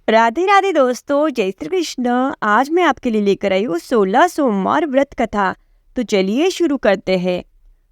राधे राधे दोस्तों, जय श्री कृष्ण। आज मैं आपके लिए लेकर आई हूँ 16 सोमवार व्रत कथा। तो चलिए शुरू करते हैं।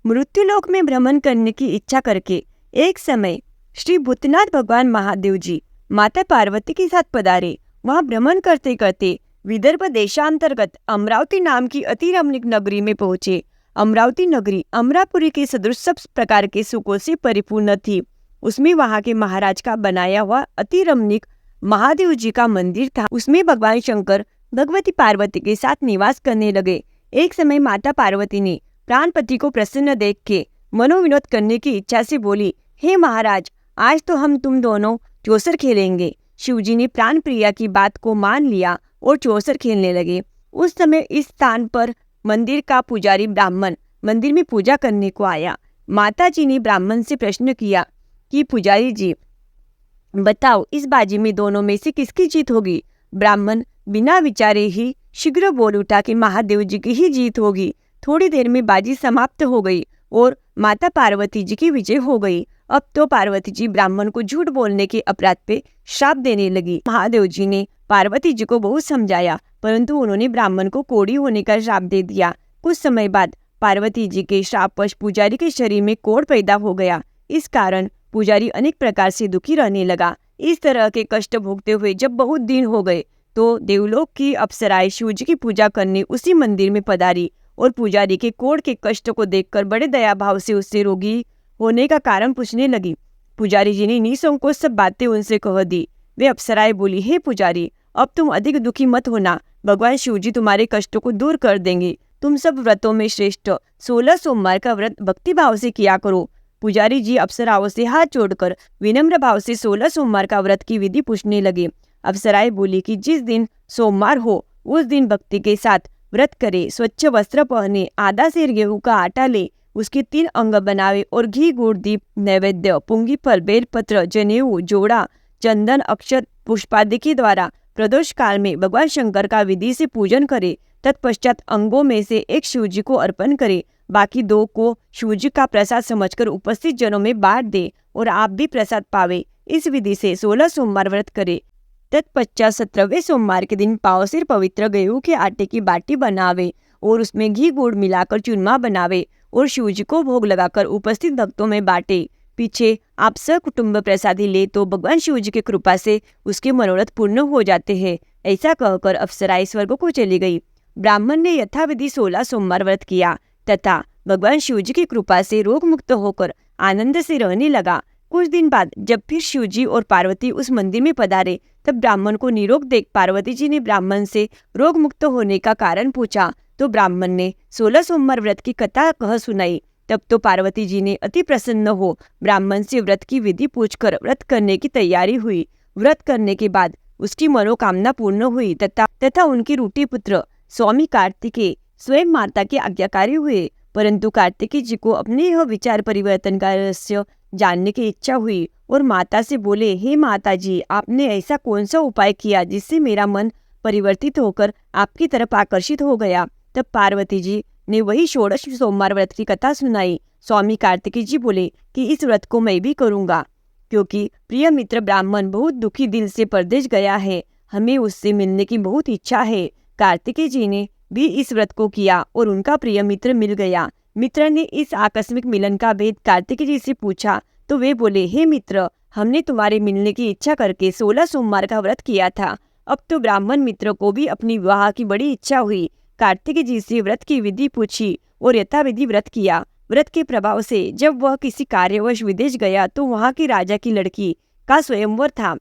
मृत्युलोक में भ्रमण करने की इच्छा करके एक समय श्री भूतनाथ भगवान महादेव जी माता पार्वती के साथ पधारे। वहाँ भ्रमण करते करते विदर्भ देशांतर्गत अमरावती नाम की अति रमणीक नगरी में पहुंचे। अमरावती नगरी अमरापुरी के सदृश सब प्रकार के सुखों से परिपूर्ण थी। उसमें वहाँ के महाराज का बनाया हुआ अति रमणीक महादेव जी का मंदिर था। उसमें भगवान शंकर भगवती पार्वती के साथ निवास करने लगे। एक समय माता पार्वती ने प्राणपति को प्रसन्न देख के मनोविनोद करने की इच्छा से बोली, हे महाराज, आज तो हम तुम दोनों चौसर खेलेंगे। शिवजी ने प्राण प्रिया की बात को मान लिया और चौसर खेलने लगे। उस समय इस स्थान पर मंदिर का पुजारी ब्राह्मण मंदिर में पूजा करने को आया। माता जी ने ब्राह्मण से प्रश्न किया कि पुजारी जी, बताओ इस बाजी में दोनों में से किसकी जीत होगी। ब्राह्मण बिना विचारे ही शीघ्र बोल उठा कि महादेव जी की ही जीत होगी। थोड़ी देर में बाजी समाप्त हो गई और माता पार्वती जी की विजय हो गई। अब तो पार्वती जी ब्राह्मण को झूठ बोलने के अपराध पे श्राप देने लगी। महादेव जी ने पार्वती जी को बहुत समझाया, परंतु उन्होंने ब्राह्मण को कोढ़ी होने का श्राप दे दिया। कुछ समय बाद पार्वती जी के श्रापवश पुजारी के शरीर में कोढ़ पैदा हो गया। इस कारण पुजारी अनेक प्रकार से दुखी रहने लगा। इस तरह के कष्ट भोगते हुए जब बहुत दिन हो गए तो देवलोक की अप्सराएं शिवजी की पूजा करने उसी मंदिर में पधारी और पुजारी के कोढ़ के कष्ट को देखकर बड़े दया भाव से उससे रोगी होने का कारण पूछने लगी। पुजारी जी ने निसंकोच सब बातें उनसे कह दी। वे अप्सराएं बोली, हे पुजारी, अब तुम अधिक दुखी मत होना, भगवान शिवजी तुम्हारे कष्टों को दूर कर देंगे। तुम सब व्रतों में श्रेष्ठ 16 सोमवार का व्रत भक्ति भाव से किया करो। पुजारी जी अप्सराओं से हाथ जोड़कर विनम्र भाव से 16 सोमवार का व्रत की विधि पूछने लगे। अप्सराएं बोली कि जिस दिन सोमवार हो उस दिन भक्ति के साथ व्रत करे, स्वच्छ वस्त्र पहने, आधा सेर गेहूं का आटा ले, उसके 3 अंग बनावे और घी गुड़ दीप नैवेद्य पुंगी फल बेलपत्र जनेऊ जोड़ा चंदन अक्षत पुष्पादि के द्वारा प्रदोष काल में भगवान शंकर का विधि से पूजन करे। तत्पश्चात अंगों में से एक शिवजी को अर्पण करे, बाकी 2 को शिवजी का प्रसाद समझकर उपस्थित जनों में बांट दे और आप भी प्रसाद पावे। इस विधि से 16 सोमवार व्रत करे। तत्पश्चात 17वें सोमवार के दिन पाव सिर पवित्र गेहूं के आटे की बाटी बनावे और उसमें घी गुड़ मिलाकर चूरमा बनावे और शिवजी को भोग लगाकर उपस्थित भक्तों में बांटे। पीछे आप सकुटुंब प्रसादी ले तो भगवान शिवजी की कृपा से उसके मनोरथ पूर्ण हो जाते हैं। ऐसा कहकर अप्सराएं स्वर्ग को चली गई। ब्राह्मण ने यथाविधि 16 सोमवार व्रत किया तथा भगवान शिवजी की कृपा से रोग मुक्त होकर आनंद से रहने लगा। कुछ दिन बाद जब फिर शिवजी और पार्वती उस मंदिर में पधारे तब ब्राह्मण को निरोग देख पार्वती जी ने ब्राह्मण से रोग मुक्त होने का कारण पूछा तो ब्राह्मण ने 16 सोमवार व्रत की कथा कह सुनाई। तब तो पार्वती जी ने अति प्रसन्न हो ब्राह्मण से व्रत की विधि पूछकर व्रत करने की तैयारी हुई। व्रत करने के बाद उसकी मनोकामना पूर्ण हुई तथा उनके रूटी पुत्र स्वामी कार्तिकेय स्वयं माता के आज्ञाकारी हुए। परंतु कार्तिकेय जी को अपने यह विचार परिवर्तन का रहस्य जानने की इच्छा हुई और माता से बोले, हे माता जी, आपने ऐसा कौन सा उपाय किया जिससे मेरा मन परिवर्तित होकर आपकी तरफ आकर्षित हो गया। तब पार्वती जी ने वही 16 सोमवार व्रत की कथा सुनाई। स्वामी कार्तिकेय जी बोले कि इस व्रत को मैं भी करूंगा, क्योंकि प्रिय मित्र ब्राह्मण बहुत दुखी दिल से परदेश गया है, हमें उससे मिलने की बहुत इच्छा है। कार्तिकेय जी ने भी इस व्रत को किया और उनका प्रिय मित्र मिल गया। मित्र ने इस आकस्मिक मिलन का भेद कार्तिकेय जी से पूछा तो वे बोले, हे मित्र, हमने तुम्हारे मिलने की इच्छा करके 16 सोमवार का व्रत किया था। अब तो ब्राह्मण मित्र को भी अपनी विवाह की बड़ी इच्छा हुई। कार्तिकेय जी से व्रत की विधि पूछी और यथाविधि व्रत किया। व्रत के प्रभाव से जब वह किसी कार्यवश विदेश गया तो वहाँ की राजा की लड़की का स्वयंवर था।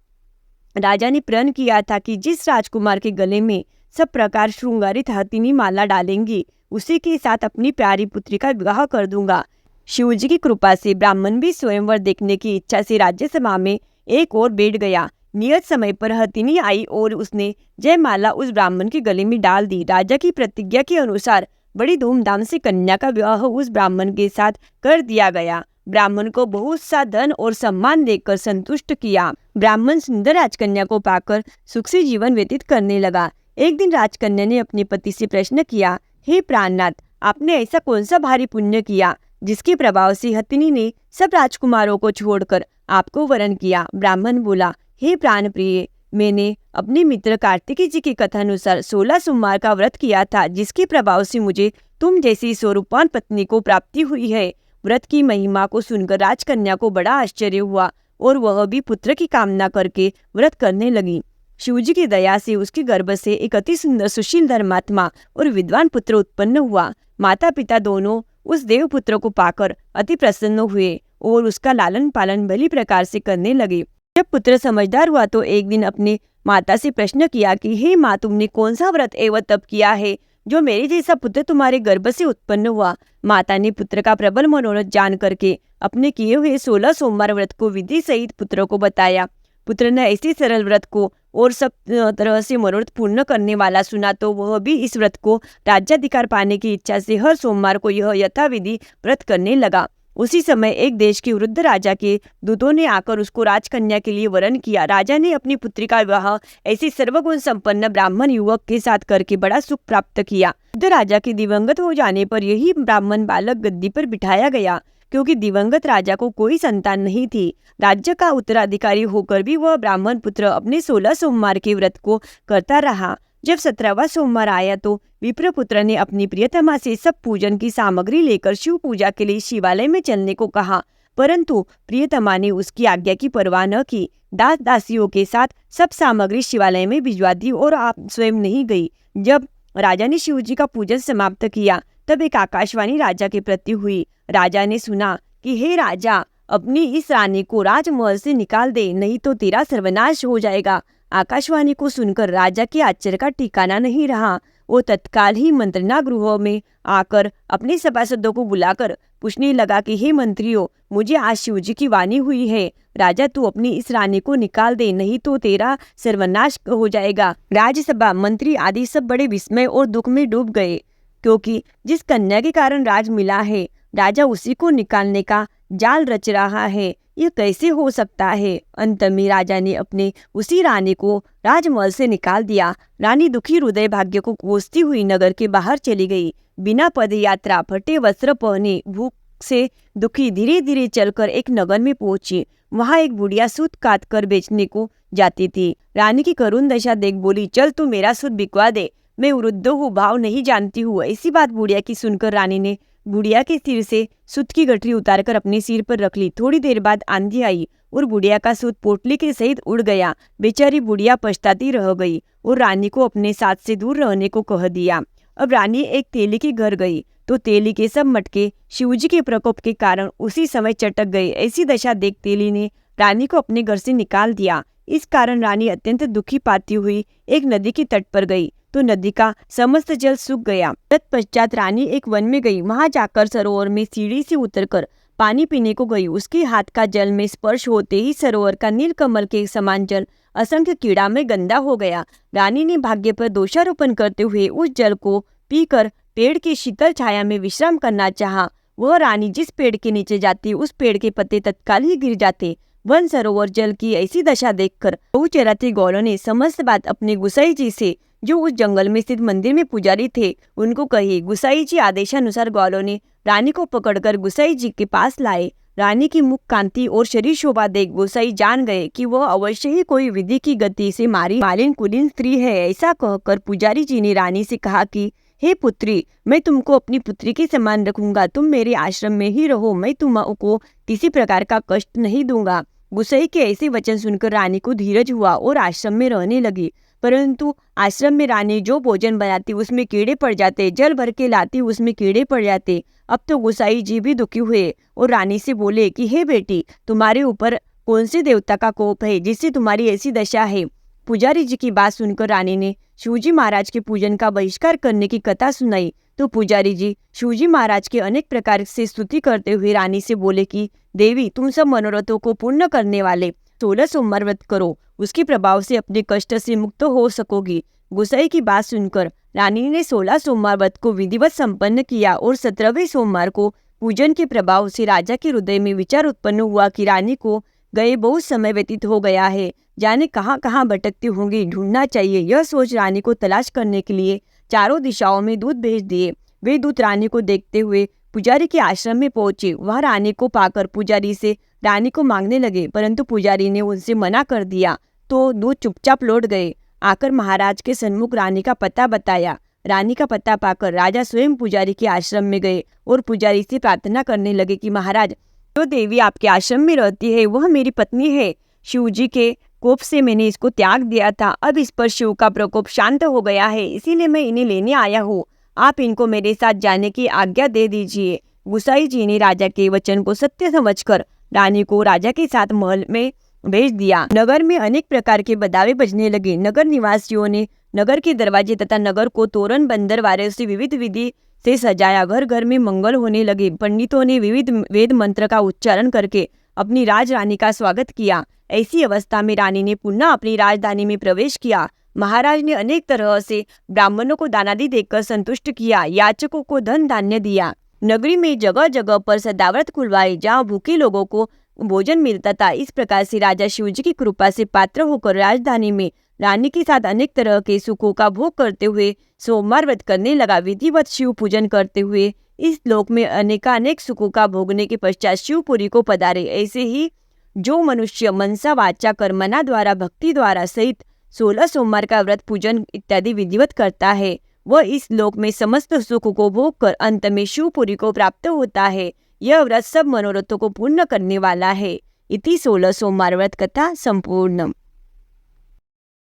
राजा ने प्रण किया था कि जिस राजकुमार के गले में सब प्रकार श्रृंगारित हथिनी माला डालेंगी उसी के साथ अपनी प्यारी पुत्री का विवाह कर दूंगा। शिवजी की कृपा से ब्राह्मण भी स्वयंवर देखने की इच्छा से राज्यसभा में एक ओर बैठ गया। नियत समय पर हथिनी आई और उसने जयमाला उस ब्राह्मण के गले में डाल दी। राजा की प्रतिज्ञा के अनुसार बड़ी धूमधाम से कन्या का विवाह उस ब्राह्मण के साथ कर दिया गया। ब्राह्मण को बहुत सा धन और सम्मान देकर संतुष्ट किया। ब्राह्मण सुंदर राजकन्या को पाकर सुख से जीवन व्यतीत करने लगा। एक दिन राजकन्या ने अपने पति से प्रश्न किया, हे प्राणनाथ, आपने ऐसा कौन सा भारी पुण्य किया जिसके प्रभाव से हथिनी ने सब राजकुमारों को छोड़कर आपको वरण किया। ब्राह्मण बोला, हे प्राण प्रिय, मैंने अपने मित्र कार्तिकी जी की कथानुसार 16 सोमवार का व्रत किया था, जिसके प्रभाव से मुझे तुम जैसी स्वरूपवान पत्नी को प्राप्ति हुई है। व्रत की महिमा को सुनकर राजकन्या को बड़ा आश्चर्य हुआ और वह भी पुत्र की कामना करके व्रत करने लगी। शिवजी की दया से उसके गर्भ से एक अति सुंदर सुशील धर्मात्मा और विद्वान पुत्र उत्पन्न हुआ। माता पिता दोनों उस देवपुत्र को पाकर अति प्रसन्न हुए और उसका लालन पालन भली प्रकार से करने लगे। जब पुत्र समझदार हुआ तो एक दिन अपने माता से प्रश्न किया कि हे माँ, तुमने कौन सा व्रत एवं तप किया है जो मेरे जैसा पुत्र तुम्हारे गर्भ से उत्पन्न हुआ। माता ने पुत्र का प्रबल मनोरथ जान करके अपने किए हुए 16 सोमवार व्रत को विधि सहित पुत्र को बताया। पुत्र ने ऐसे सरल व्रत को और सब तरह से मनोरथ पूर्ण करने वाला सुना तो वह भी इस व्रत को राज्याधिकार पाने की इच्छा से हर सोमवार को यह यथाविधि व्रत करने लगा। उसी समय एक देश के वृद्ध राजा के दूतों ने आकर उसको राजकन्या के लिए वरण किया। राजा ने अपनी पुत्री का विवाह ऐसे सर्वगुण संपन्न ब्राह्मण युवक के साथ करके बड़ा सुख प्राप्त किया। वृद्ध राजा के दिवंगत हो जाने पर यही ब्राह्मण बालक गद्दी पर बिठाया गया, क्योंकि दिवंगत राजा को कोई संतान नहीं थी। राज्य का उत्तराधिकारी होकर भी वह ब्राह्मण पुत्र अपने 16 सोमवार के व्रत को करता रहा। जब 17वां सोमवार आया तो विप्रपुत्र ने अपनी प्रियतमा से सब पूजन की सामग्री लेकर शिव पूजा के लिए शिवालय में चलने को कहा, परंतु प्रियतमा ने उसकी आज्ञा की परवाह न की। दास दासियों के साथ सब सामग्री शिवालय में भिजवा दी और आप स्वयं नहीं गई। जब राजा ने शिव जी का पूजन समाप्त किया तब एक आकाशवाणी राजा के प्रति हुई। राजा ने सुना कि हे राजा, अपनी इस रानी को राजमहल से निकाल दे, नहीं तो तेरा सर्वनाश हो जाएगा। आकाशवाणी को सुनकर राजा के आश्चर्य का ठिकाना नहीं रहा। वो तत्काल ही मंत्रणा गृह में आकर अपने सभासदों को बुलाकर पूछने लगा कि हे मंत्रियों, मुझे आज शिवजी की वाणी हुई है, राजा तू अपनी इस रानी को निकाल दे, नहीं तो तेरा सर्वनाश हो जाएगा। राज्यसभा मंत्री आदि सब बड़े विस्मय और दुख में डूब गए, क्योंकि जिस कन्या के कारण राज मिला है राजा उसी को निकालने का जाल रच रहा है। यह कैसे हो सकता है। अंत में राजा ने अपने उसी रानी को राजमहल से निकाल दिया। रानी दुखी हृदय भाग्य को कोसती हुई नगर के बाहर चली गई। बिना पद यात्रा, फटे वस्त्र पहने, भूख से दुखी धीरे धीरे चलकर एक नगर में पहुंची। वहां एक बुढ़िया सूत काट कर बेचने को जाती थी। रानी की करुण दशा देख बोली, चल तू मेरा सूत बिकवा दे, मैं वृद्ध हूँ, भाव नहीं जानती हूँ। ऐसी बात बुढ़िया की सुनकर रानी ने बुढ़िया के सिर से सूत की गठरी उतारकर अपने सिर पर रख ली। थोड़ी देर बाद आंधी आई और बुढ़िया का सूत पोटली के सहित उड़ गया। बेचारी बुढ़िया पछताती रह गई और रानी को अपने साथ से दूर रहने को कह दिया। अब रानी एक तेली के घर गई तो तेली के सब मटके शिवजी के प्रकोप के कारण उसी समय चटक गए। ऐसी दशा देख तेली ने रानी को अपने घर से निकाल दिया। इस कारण रानी अत्यंत दुखी पाती हुई एक नदी के तट पर गई तो नदी का समस्त जल सूख गया। तत्पश्चात रानी एक वन में गई। वहां जाकर सरोवर में सीढ़ी से उतरकर पानी पीने को गई। उसके हाथ का जल में स्पर्श होते ही सरोवर का नीलकमल के समान जल असंख्य कीड़ा में गंदा हो गया। रानी ने भाग्य पर दोषारोपण करते हुए उस जल को पीकर पेड़ की शीतल छाया में विश्राम करना चाहा। वह रानी जिस पेड़ के नीचे जाती उस पेड़ के पत्ते तत्काल ही गिर जाते। वन सरोवर जल की ऐसी दशा देखकर गौ चराते गौलों ने समस्त बात अपने गुसाई जी से, जो उस जंगल में स्थित मंदिर में पुजारी थे, उनको कही। गुसाई जी आदेशानुसार ग्वालों ने रानी को पकड़कर गुसाई जी के पास लाए। रानी की मुख कांति और शरीर शोभा देख गुसाई जान गए कि वह अवश्य ही कोई विधि की गति से मारी मालिन कुलीन स्त्री है। ऐसा कहकर पुजारी जी ने रानी से कहा कि हे पुत्री, मैं तुमको अपनी पुत्री के समान रखूंगा, तुम मेरे आश्रम में ही रहो, मैं तुमको किसी प्रकार का कष्ट नहीं दूंगा। गुसाई के ऐसे वचन सुनकर रानी को धीरज हुआ और आश्रम में रहने लगी। परंतु आश्रम में रानी जो भोजन बनाती उसमें कीड़े पड़ जाते, जल भर के लाती उसमें कीड़े पड़ जाते। अब तो गुसाई जी भी दुखी हुए और रानी से बोले कि हे बेटी, तुम्हारे ऊपर कौन से देवता का कोप है जिससे तुम्हारी ऐसी दशा है। पुजारी जी की बात सुनकर रानी ने शिवजी महाराज के पूजन का बहिष्कार करने की कथा सुनाई तो पुजारी जी शिवजी महाराज के अनेक प्रकार से स्तुति करते हुए रानी से बोले कि देवी, तुम सब मनोरथों को पूर्ण करने वाले 16 सोमवार व्रत करो, उसके प्रभाव से अपने कष्ट से मुक्त हो सकोगी। गुसाई की बात सुनकर रानी ने 16 सोमवार व्रत को विधिवत संपन्न किया और 17वें सोमवार को पूजन के प्रभाव से राजा के हृदय में विचार उत्पन्न हुआ कि रानी को गए बहुत समय व्यतीत हो गया है, जाने कहाँ कहाँ भटकती होंगी, ढूंढना चाहिए। यह सोच रानी को तलाश करने के लिए चारों दिशाओं में दूत भेज दिए। वे दूत रानी को देखते हुए पुजारी के आश्रम में पहुंचे। वह रानी को पाकर पुजारी से रानी को मांगने लगे, परंतु पुजारी ने उनसे मना कर दिया। तो दूत चुपचाप लौट गए। आकर महाराज के सन्मुख रानी का पता बताया। रानी का पता पाकर राजा स्वयं पुजारी के आश्रम में गए और पुजारी से प्रार्थना करने लगे कि महाराज, जो देवी आपके आश्रम में रहती है वह मेरी पत्नी है। शिव जी के कोप से मैंने इसको त्याग दिया था। अब इस पर शिव का प्रकोप शांत हो गया है, इसीलिए मैं इन्हें लेने आया हूँ। आप इनको मेरे साथ जाने की आज्ञा दे दीजिए। गुसाई जी ने राजा के वचन को सत्य समझकर रानी को राजा के साथ महल में भेज दिया। नगर में अनेक प्रकार के बदावे बजने लगे। नगर निवासियों ने नगर के दरवाजे तथा नगर को तोरण बंदरवारे से विविध विधि से सजाया। घर घर में मंगल होने लगे। पंडितों ने विविध वेद मंत्र का उच्चारण करके अपनी राजरानी का स्वागत किया। ऐसी अवस्था में रानी ने पुनः अपनी राजधानी में प्रवेश किया। महाराज ने अनेक तरह से ब्राह्मणों को दानादि देकर संतुष्ट किया। याचकों को धन धान्य दिया। नगरी में जगह जगह पर सदाव्रत खुलवाए, जहाँ भूखे लोगों को भोजन मिलता था। इस प्रकार से राजा शिवजी की कृपा से पात्र होकर राजधानी में रानी के साथ अनेक तरह के सुखों का भोग करते हुए सोमवार व्रत करने लगा। विधिवत शिव पूजन करते हुए इस लोक में अनेक सुखों का भोगने के पश्चात शिवपुरी को पधारे। ऐसे ही जो मनुष्य मनसा वाचा कर्मना द्वारा भक्ति द्वारा सहित 16 सोमवार का व्रत पूजन इत्यादि विधिवत करता है, वह इस लोक में समस्त सुख को भोग कर अंत में शिवपुरी को प्राप्त होता है। यह व्रत सब मनोरथों को पूर्ण करने वाला है। इति 16 सोमवार व्रत कथा संपूर्ण।